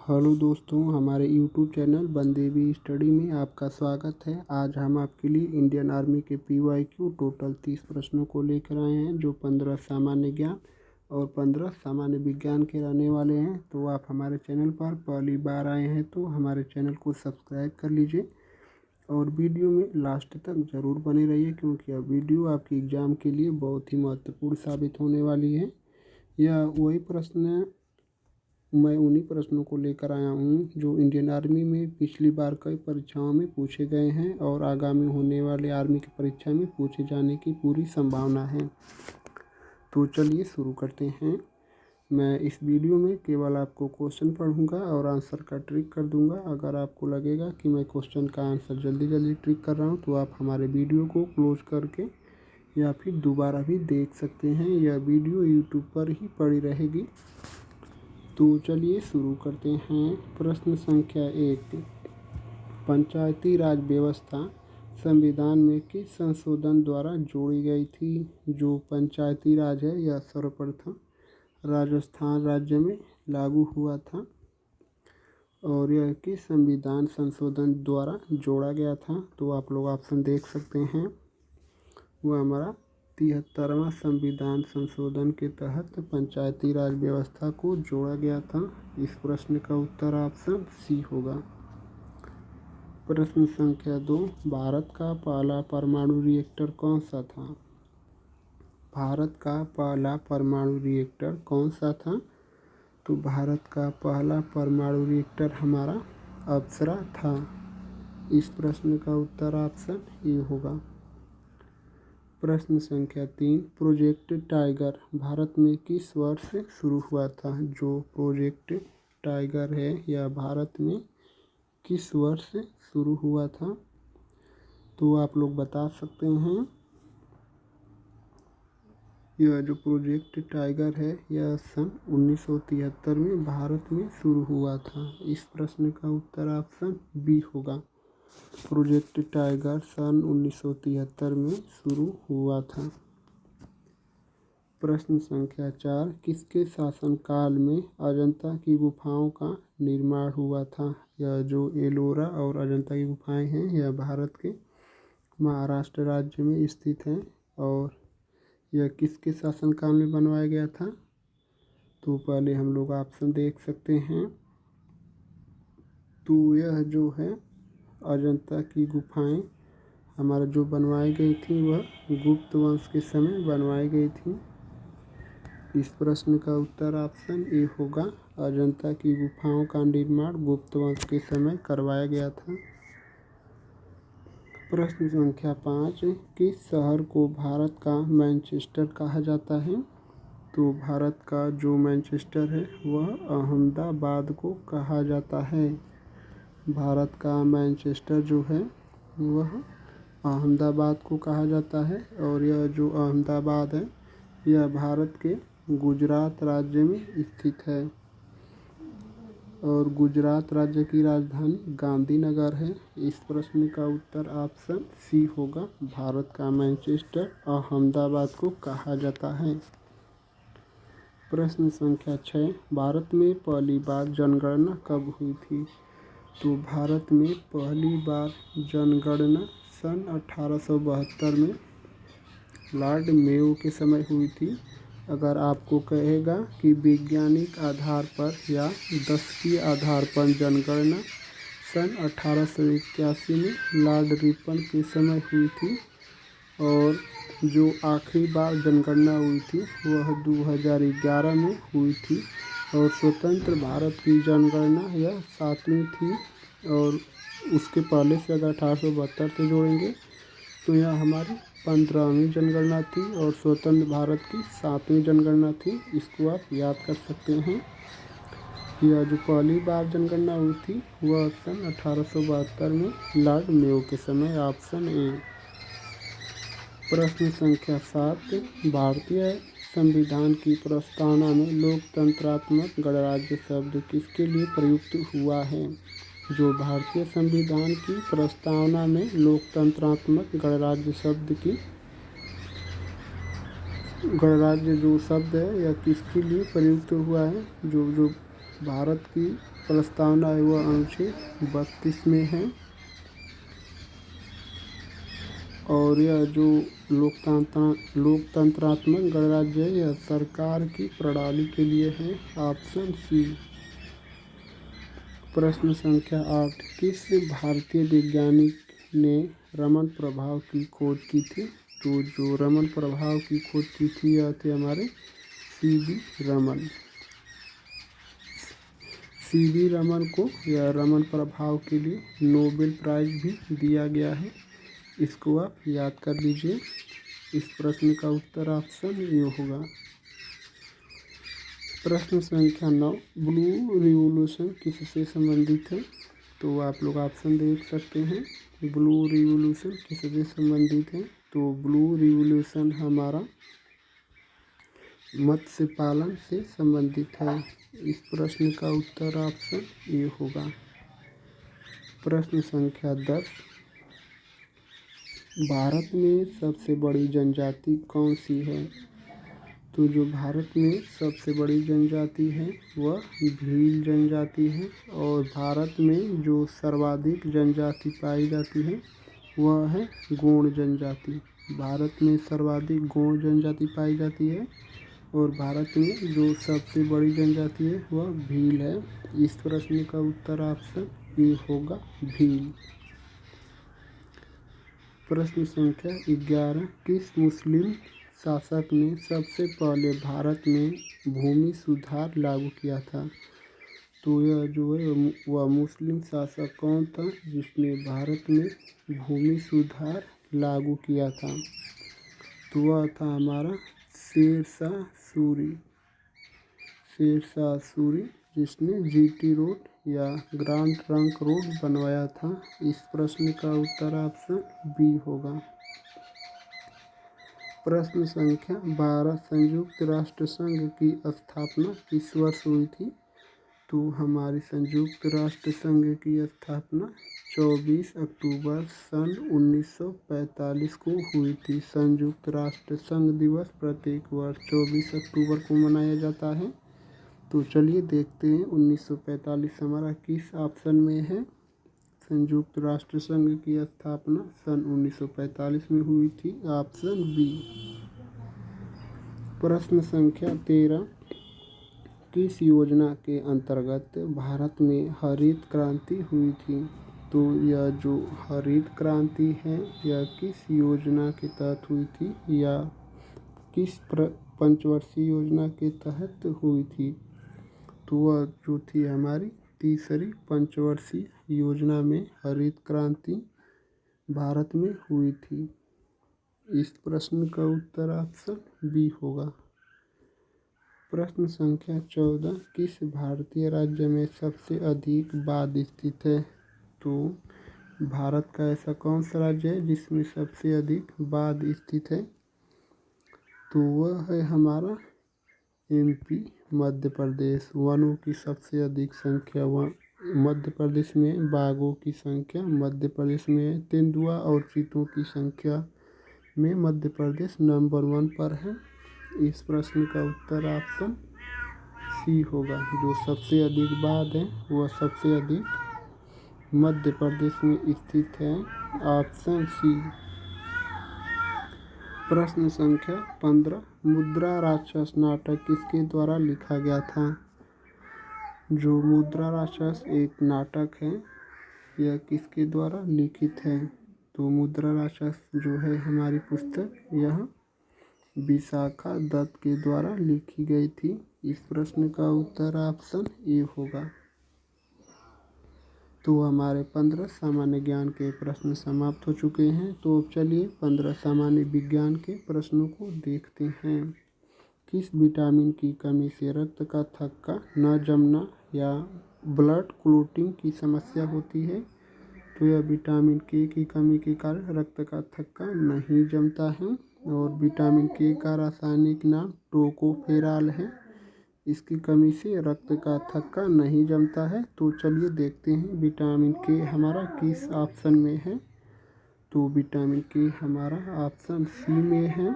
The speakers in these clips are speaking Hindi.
हेलो दोस्तों, हमारे यूट्यूब चैनल बनदेवी स्टडी में आपका स्वागत है। आज हम आपके लिए इंडियन आर्मी के PYQ टोटल 30 प्रश्नों को लेकर आए हैं, जो 15 सामान्य ज्ञान और 15 सामान्य विज्ञान के रहने वाले हैं। तो आप हमारे चैनल पर पहली बार आए हैं तो हमारे चैनल को सब्सक्राइब कर लीजिए और वीडियो में लास्ट तक ज़रूर बने रहिए, क्योंकि यह वीडियो आपके एग्ज़ाम के लिए बहुत ही महत्वपूर्ण साबित होने वाली है। मैं उन्हीं प्रश्नों को लेकर आया हूँ जो इंडियन आर्मी में पिछली बार कई परीक्षाओं में पूछे गए हैं और आगामी होने वाले आर्मी की परीक्षा में पूछे जाने की पूरी संभावना है। तो चलिए शुरू करते हैं। मैं इस वीडियो में केवल आपको क्वेश्चन पढ़ूंगा और आंसर का ट्रिक कर दूंगा। अगर आपको लगेगा कि मैं क्वेश्चन का आंसर जल्दी जल्दी ट्रिक कर रहा हूँ तो आप हमारे वीडियो को क्लोज करके या फिर दोबारा भी देख सकते हैं। यह वीडियो यूट्यूब पर ही पड़ी रहेगी। तो चलिए शुरू करते हैं। प्रश्न संख्या 1, पंचायती राज व्यवस्था संविधान में किस संशोधन द्वारा जोड़ी गई थी? जो पंचायती राज है यह सर्वप्रथम राजस्थान राज्य में लागू हुआ था और यह किस संविधान संशोधन द्वारा जोड़ा गया था? तो आप लोग ऑप्शन देख सकते हैं। वह हमारा 73वां संविधान संशोधन के तहत पंचायती राज व्यवस्था को जोड़ा गया था। इस प्रश्न का उत्तर ऑप्शन सी होगा। प्रश्न संख्या 2, भारत का पहला परमाणु रिएक्टर कौन सा था? भारत का पहला परमाणु रिएक्टर कौन सा था? तो भारत का पहला परमाणु रिएक्टर हमारा अप्सरा था। इस प्रश्न का उत्तर ऑप्शन ए होगा। प्रश्न संख्या 3, प्रोजेक्ट टाइगर भारत में किस वर्ष से शुरू हुआ था? जो प्रोजेक्ट टाइगर है यह भारत में किस वर्ष से शुरू हुआ था? तो आप लोग बता सकते हैं। यह जो प्रोजेक्ट टाइगर है यह सन 1973 में भारत में शुरू हुआ था। इस प्रश्न का उत्तर ऑप्शन बी होगा। प्रोजेक्ट टाइगर सन 1973 में शुरू हुआ था। प्रश्न संख्या 4, किसके शासनकाल में अजंता की गुफाओं का निर्माण हुआ था? यह जो एलोरा और अजंता की गुफाएं हैं यह भारत के महाराष्ट्र राज्य में स्थित हैं और यह किसके शासनकाल में बनवाया गया था? तो पहले हम लोग ऑप्शन देख सकते हैं। तो यह जो है अजंता की गुफाएं हमारा जो बनवाई गई थी वह गुप्त वंश के समय बनवाई गई थी। इस प्रश्न का उत्तर ऑप्शन ए होगा। अजंता की गुफाओं का निर्माण गुप्त वंश के समय करवाया गया था। प्रश्न संख्या 5, किस शहर को भारत का मैनचेस्टर कहा जाता है? तो भारत का जो मैनचेस्टर है वह अहमदाबाद को कहा जाता है। भारत का मैनचेस्टर जो है वह अहमदाबाद को कहा जाता है और यह जो अहमदाबाद है यह भारत के गुजरात राज्य में स्थित है और गुजरात राज्य की राजधानी गांधीनगर है। इस प्रश्न का उत्तर ऑप्शन सी होगा। भारत का मैनचेस्टर अहमदाबाद को कहा जाता है। प्रश्न संख्या 6, भारत में पहली बार जनगणना कब हुई थी? तो भारत में पहली बार जनगणना सन 1872 में लॉर्ड मेयो के समय हुई थी। अगर आपको कहेगा कि वैज्ञानिक आधार पर या दशकीय आधार पर जनगणना सन 1881 में लॉर्ड रिपन के समय हुई थी और जो आखिरी बार जनगणना हुई थी वह 2011 में हुई थी और स्वतंत्र भारत की जनगणना यह 7वीं थी और उसके पहले से अगर 1872 से जोड़ेंगे तो यह हमारी 15वीं जनगणना थी और स्वतंत्र भारत की 7वीं जनगणना थी। इसको आप याद कर सकते हैं। यह जो पहली बार जनगणना हुई थी वह सन 1872 में लॉर्ड मेयो के समय। Option A. प्रश्न संख्या 7, भारतीय संविधान की प्रस्तावना में लोकतंत्रात्मक गणराज्य शब्द किसके लिए प्रयुक्त हुआ है? जो भारतीय संविधान की प्रस्तावना में लोकतंत्रात्मक गणराज्य शब्द की गणराज्य जो शब्द है यह किसके लिए प्रयुक्त हुआ है? जो भारत की प्रस्तावना है वह अनुच्छेद 32 में है। और यह जो लोकतंत्रात्मक गणराज्य है यह सरकार की प्रणाली के लिए है। Option C. प्रश्न संख्या 8, किस भारतीय वैज्ञानिक ने रमन प्रभाव की खोज की थी? तो जो रमन प्रभाव की खोज की थी यह थे हमारे सी.वी. रमन। सी.वी. रमन को यह रमन प्रभाव के लिए नोबेल प्राइज भी दिया गया है। इसको आप याद कर लीजिए। इस प्रश्न का उत्तर ऑप्शन ए होगा। प्रश्न संख्या 9, ब्लू रिवॉल्यूशन किससे संबंधित है? तो आप लोग ऑप्शन देख सकते हैं। ब्लू रिवॉल्यूशन किससे संबंधित है? तो ब्लू रिवॉल्यूशन हमारा मत्स्य पालन से संबंधित है। इस प्रश्न का उत्तर ऑप्शन ए होगा। प्रश्न संख्या 10, भारत में सबसे बड़ी जनजाति कौन सी है? तो जो भारत में सबसे बड़ी जनजाति है वह भील जनजाति है। और भारत में जो सर्वाधिक जनजाति पाई जाती है वह है गोंड जनजाति। भारत में सर्वाधिक गोंड जनजाति पाई जाती है। और भारत में जो सबसे बड़ी जनजाति है वह भील है। इस प्रश्न का उत्तर ऑप्शन ए होगा, भील। प्रश्न संख्या 11, किस मुस्लिम शासक ने सबसे पहले भारत में भूमि सुधार लागू किया था? तो यह जो है वह मुस्लिम शासक कौन था जिसने भारत में भूमि सुधार लागू किया था? तो वह था हमारा शेरशाह सूरी। शेरशाह सूरी जिसने जीटी रोड या ग्रांड ट्रंक रोड बनवाया था। इस प्रश्न का उत्तर ऑप्शन बी होगा। प्रश्न संख्या 12, संयुक्त राष्ट्र संघ की स्थापना किस वर्ष हुई थी? तो हमारी संयुक्त राष्ट्र संघ की स्थापना 24 अक्टूबर सन 1945 को हुई थी। संयुक्त राष्ट्र संघ दिवस प्रत्येक वर्ष 24 अक्टूबर को मनाया जाता है। तो चलिए देखते हैं 1945 हमारा किस ऑप्शन में है। संयुक्त राष्ट्र संघ की स्थापना सन 1945 में हुई थी। Option B. प्रश्न संख्या 13, किस योजना के अंतर्गत भारत में हरित क्रांति हुई थी? तो यह जो हरित क्रांति है यह किस योजना के तहत हुई थी या किस पंचवर्षीय योजना के तहत हुई थी? तो वह जो थी हमारी तीसरी पंचवर्षीय योजना में हरित क्रांति भारत में हुई थी। इस प्रश्न का उत्तर ऑप्शन बी होगा। प्रश्न संख्या 14, किस भारतीय राज्य में सबसे अधिक बाढ़ स्थित है? तो भारत का ऐसा कौन सा राज्य है जिसमें सबसे अधिक बाढ़ स्थित है? तो वह है हमारा एमपी, मध्य प्रदेश। वनों की सबसे अधिक संख्या मध्य प्रदेश में, बाघों की संख्या मध्य प्रदेश में, तेंदुआ और चीतों की संख्या में मध्य प्रदेश नंबर 1 पर है। इस प्रश्न का उत्तर ऑप्शन सी होगा। जो सबसे अधिक बाघ है वह सबसे अधिक मध्य प्रदेश में स्थित है। Option C. प्रश्न संख्या 15, मुद्रा राक्षस नाटक किसके द्वारा लिखा गया था? जो मुद्रा राक्षस एक नाटक है यह किसके द्वारा लिखित है? तो मुद्रा राक्षस जो है हमारी पुस्तक यह विशाखा दत्त के द्वारा लिखी गई थी। इस प्रश्न का उत्तर ऑप्शन ए होगा। तो हमारे 15 सामान्य ज्ञान के प्रश्न समाप्त हो चुके हैं। तो चलिए 15 सामान्य विज्ञान के प्रश्नों को देखते हैं। किस विटामिन की कमी से रक्त का थक्का न जमना या ब्लड क्लॉटिंग की समस्या होती है? तो यह विटामिन के की कमी के कारण रक्त का थक्का नहीं जमता है। और विटामिन के का रासायनिक नाम टोकोफेरॉल है। इसकी कमी से रक्त का थक्का नहीं जमता है। तो चलिए देखते हैं विटामिन के हमारा किस ऑप्शन में है। तो विटामिन के हमारा ऑप्शन सी में है।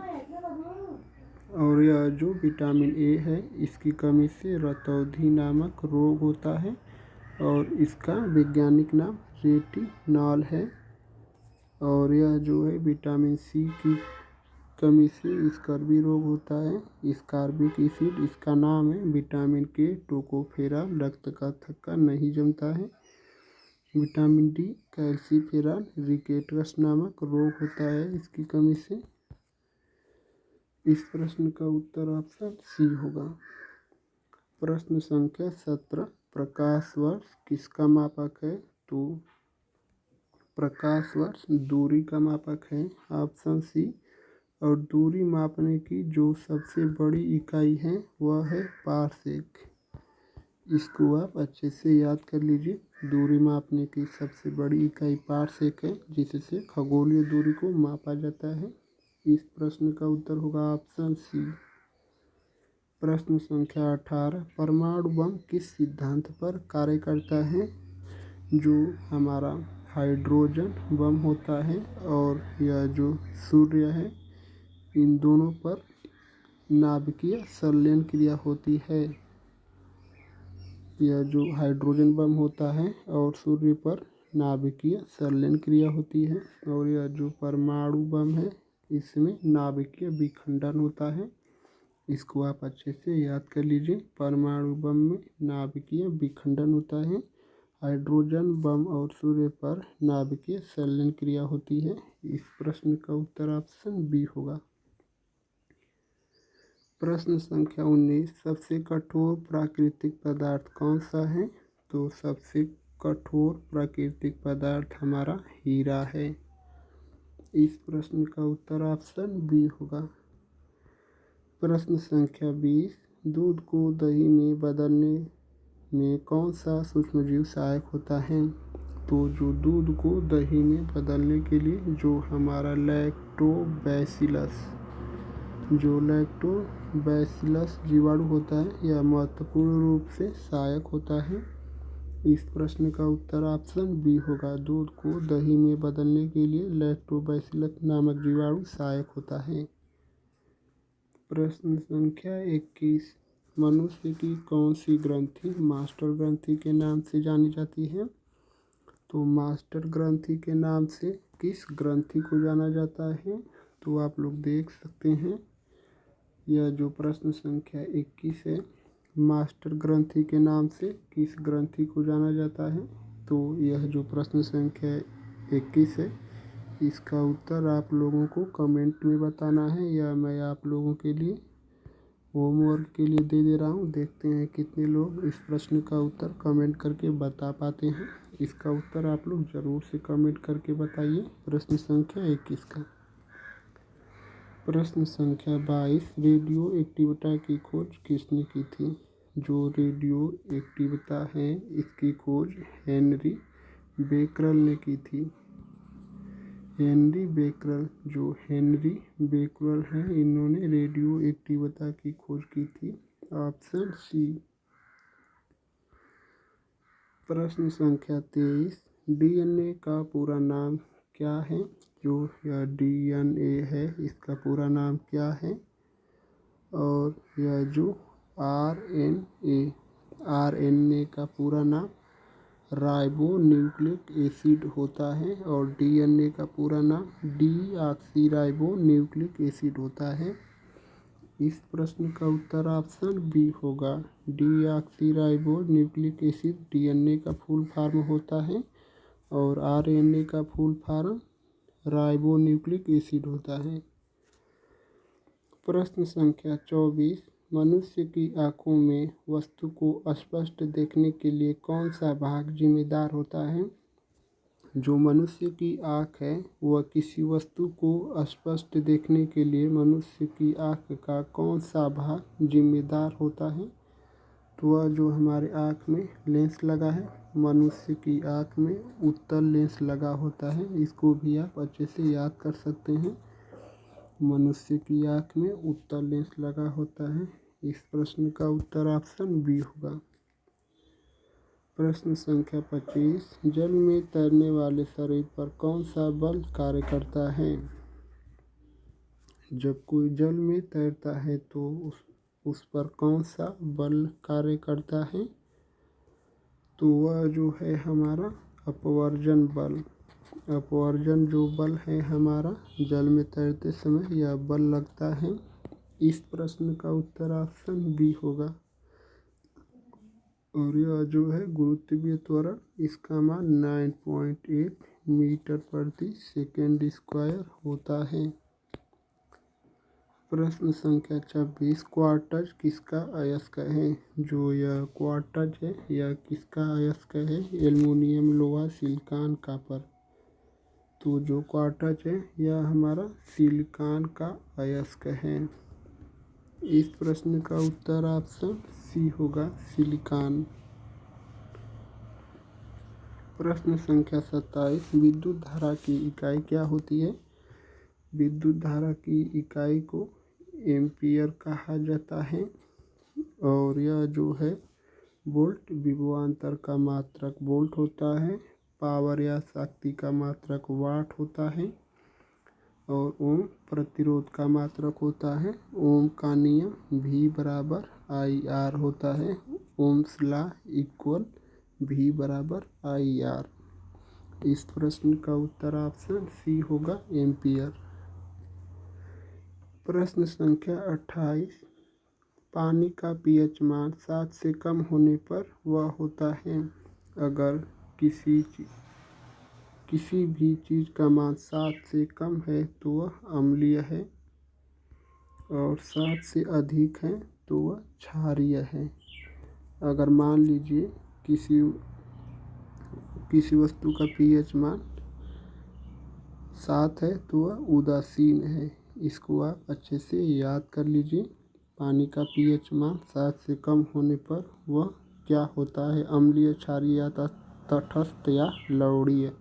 और यह जो विटामिन ए है इसकी कमी से रतौंधी नामक रोग होता है और इसका वैज्ञानिक नाम रेटिनॉल है। और यह जो है विटामिन सी की कमी से स्कर्वी रोग होता है। स्कॉर्बिक एसिड इसका नाम है। विटामिन के टोकोफेरॉल रक्त का थक्का नहीं जमता है। विटामिन डी कैल्सीफेरॉल रिकेटस नामक रोग होता है इसकी कमी से। इस प्रश्न का उत्तर ऑप्शन सी होगा। प्रश्न संख्या 17 प्रकाश वर्ष किसका मापक है? तो प्रकाश वर्ष दूरी का मापक है ऑप्शन सी। और दूरी मापने की जो सबसे बड़ी इकाई है वह है पारसेक। इसको आप अच्छे से याद कर लीजिए। दूरी मापने की सबसे बड़ी इकाई पारसेक है जिससे खगोलीय दूरी को मापा जाता है। इस प्रश्न का उत्तर होगा ऑप्शन सी। प्रश्न संख्या 18 परमाणु बम किस सिद्धांत पर कार्य करता है? जो हमारा हाइड्रोजन बम होता है और यह जो सूर्य है इन दोनों पर नाभिकीय संलयन क्रिया होती है। यह जो हाइड्रोजन बम होता है और सूर्य पर नाभिकीय संलयन क्रिया होती है। और यह जो परमाणु बम है इसमें नाभिकीय विखंडन होता है। इसको आप अच्छे से याद कर लीजिए। परमाणु बम में नाभिकीय विखंडन होता है। हाइड्रोजन बम और सूर्य पर नाभिकीय संलयन क्रिया होती है। इस प्रश्न का उत्तर ऑप्शन बी होगा। प्रश्न संख्या 19 सबसे कठोर प्राकृतिक पदार्थ कौन सा है? तो सबसे कठोर प्राकृतिक पदार्थ हमारा हीरा है। इस प्रश्न का उत्तर ऑप्शन बी होगा। प्रश्न संख्या 20 दूध को दही में बदलने में कौन सा सूक्ष्मजीव सहायक होता है? तो जो दूध को दही में बदलने के लिए जो हमारा लैक्टोबैसिलस जीवाणु होता है यह महत्वपूर्ण रूप से सहायक होता है। इस प्रश्न का उत्तर ऑप्शन बी होगा। दूध को दही में बदलने के लिए लैक्टोबैसिलस नामक जीवाणु सहायक होता है। प्रश्न संख्या 21 मनुष्य की कौन सी ग्रंथि मास्टर ग्रंथि के नाम से जानी जाती है? तो मास्टर ग्रंथि के नाम से किस ग्रंथि को जाना जाता है? तो आप लोग देख सकते हैं यह जो प्रश्न संख्या 21 है मास्टर ग्रंथि के नाम से किस ग्रंथि को जाना जाता है? तो यह जो प्रश्न संख्या 21 है इसका उत्तर आप लोगों को कमेंट में बताना है या मैं आप लोगों के लिए होमवर्क के लिए दे रहा हूँ। देखते हैं कितने लोग इस प्रश्न का उत्तर कमेंट करके बता पाते हैं। इसका उत्तर आप लोग ज़रूर से कमेंट करके बताइए। प्रश्न संख्या 21 का। प्रश्न संख्या 22 रेडियो एक्टिविटा की खोज किसने की थी? जो रेडियो एक्टिविटा है इसकी खोज हेनरी बेकरल ने की थी। हेनरी बेकरल हैं इन्होंने रेडियो एक्टिविटा की खोज की थी ऑप्शन सी। प्रश्न संख्या 23 डीएनए का पूरा नाम क्या है? जो यह डीएनए है इसका पूरा नाम क्या है? और यह जो आरएनए का पूरा नाम राइबो न्यूक्लिक एसिड होता है और डीएनए का पूरा नाम डीऑक्सीराइबो न्यूक्लिक एसिड होता है। इस प्रश्न का उत्तर ऑप्शन बी होगा। डीऑक्सीराइबो न्यूक्लिक एसिड डीएनए का फुल फॉर्म होता है और आरएनए का full form ribo nucleic acid होता है। प्रश्न संख्या 24 मनुष्य की आँखों में वस्तु को स्पष्ट देखने के लिए कौन सा भाग जिम्मेदार होता है? जो मनुष्य की आँख है वह किसी वस्तु को स्पष्ट देखने के लिए मनुष्य की आँख का कौन सा भाग जिम्मेदार होता है? तो वह जो हमारे आँख में लेंस लगा है मनुष्य की आँख में उत्तल लेंस लगा होता है। इसको भी आप अच्छे से याद कर सकते हैं। मनुष्य की आँख में उत्तल लेंस लगा होता है। इस प्रश्न का उत्तर ऑप्शन बी होगा। प्रश्न संख्या 25 जल में तैरने वाले शरीर पर कौन सा बल कार्य करता है? जब कोई जल में तैरता है तो उस पर कौन सा बल कार्य करता है? तो वह जो है हमारा अपवर्जन बल। अपवर्जन जो बल है हमारा जल में तैरते समय यह बल लगता है। इस प्रश्न का उत्तर ऑप्शन बी होगा। और यह जो है गुरुत्वीय त्वरण, इसका मान 9.8 मीटर प्रति सेकेंड स्क्वायर होता है। प्रश्न संख्या 26, क्वार्टज किसका अयस्क है? जो यह क्वार्टज है यह किसका अयस्क है? एल्युमिनियम, लोहा, सिलिकॉन, कॉपर। तो जो क्वार्टज है यह हमारा सिलिकॉन का अयस्क है। इस प्रश्न का उत्तर ऑप्शन सी होगा, सिलिकॉन। प्रश्न संख्या 27, विद्युत धारा की इकाई क्या होती है? विद्युत धारा की इकाई को एम्पियर कहा जाता है। और यह जो है वोल्ट विभवांतर का मात्रक वोल्ट होता है। पावर या शक्ति का मात्रक वाट होता है। और ओम प्रतिरोध का मात्रक होता है। ओम का नियम V बराबर IR होता है। ओम्स लॉ इक्वल V बराबर IR। इस प्रश्न का उत्तर ऑप्शन सी होगा, एम्पियर। प्रश्न संख्या 28, पानी का pH मान 7 से कम होने पर वह होता है। अगर किसी भी चीज़ का मान 7 से कम है तो वह अम्लीय है और 7 से अधिक है तो वह क्षारीय है। अगर मान लीजिए किसी वस्तु का pH मान 7 है तो वह उदासीन है। इसको आप अच्छे से याद कर लीजिए। पानी का pH मान 7 से कम होने पर वह क्या होता है? अम्लीय, क्षारीय या तटस्थ या लवणीय।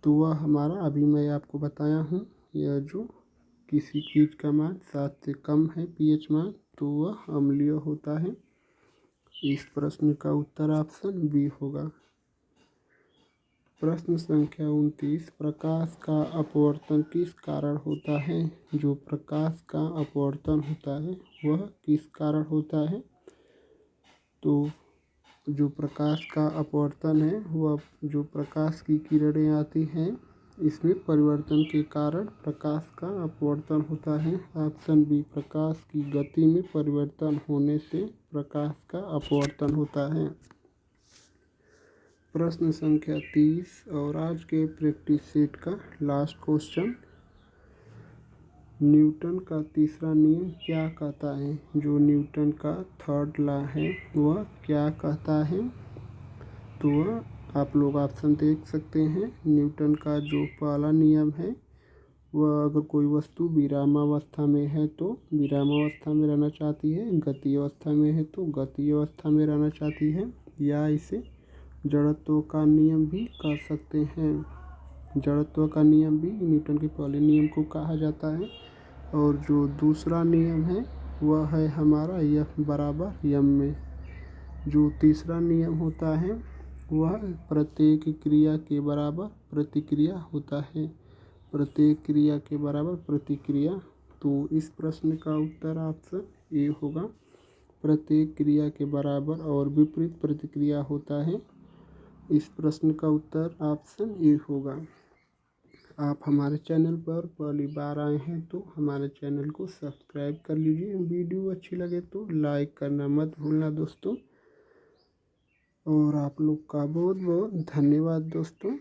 तो वह हमारा अभी मैं आपको बताया हूँ, यह जो किसी चीज़ का मान 7 से कम है pH मान तो वह अम्लीय होता है। इस प्रश्न का उत्तर ऑप्शन बी होगा। प्रश्न संख्या 29, प्रकाश का अपवर्तन किस कारण होता है? जो प्रकाश का अपवर्तन होता है वह किस कारण होता है? तो जो प्रकाश का अपवर्तन है वह जो प्रकाश की किरणें आती हैं इसमें परिवर्तन के कारण प्रकाश का अपवर्तन होता है। ऑप्शन बी, प्रकाश की गति में परिवर्तन होने से प्रकाश का अपवर्तन होता है। प्रश्न संख्या 30 और आज के प्रैक्टिस सेट का लास्ट क्वेश्चन, न्यूटन का तीसरा नियम क्या कहता है? जो न्यूटन का थर्ड लॉ है वह क्या कहता है? तो वह आप लोग ऑप्शन देख सकते हैं। न्यूटन का जो पहला नियम है वह अगर कोई वस्तु विरामावस्था में है तो विरामावस्था में रहना चाहती है, गति अवस्था में है तो गति अवस्था में रहना चाहती है, या इसे जड़त्व का नियम भी कह सकते हैं। जड़त्व का नियम भी न्यूटन के पहले नियम को कहा जाता है। और जो दूसरा नियम है वह है हमारा F बराबर m में। जो तीसरा नियम होता है वह प्रत्येक क्रिया के बराबर प्रतिक्रिया होता है। प्रत्येक क्रिया के बराबर प्रतिक्रिया। तो इस प्रश्न का उत्तर ऑप्शन ए होगा, प्रत्येक क्रिया के बराबर और विपरीत प्रतिक्रिया होता है। इस प्रश्न का उत्तर ऑप्शन ए होगा। आप हमारे चैनल पर पहली बार आए हैं तो हमारे चैनल को सब्सक्राइब कर लीजिए। वीडियो अच्छी लगे तो लाइक करना मत भूलना दोस्तों। और आप लोग का बहुत बहुत धन्यवाद दोस्तों।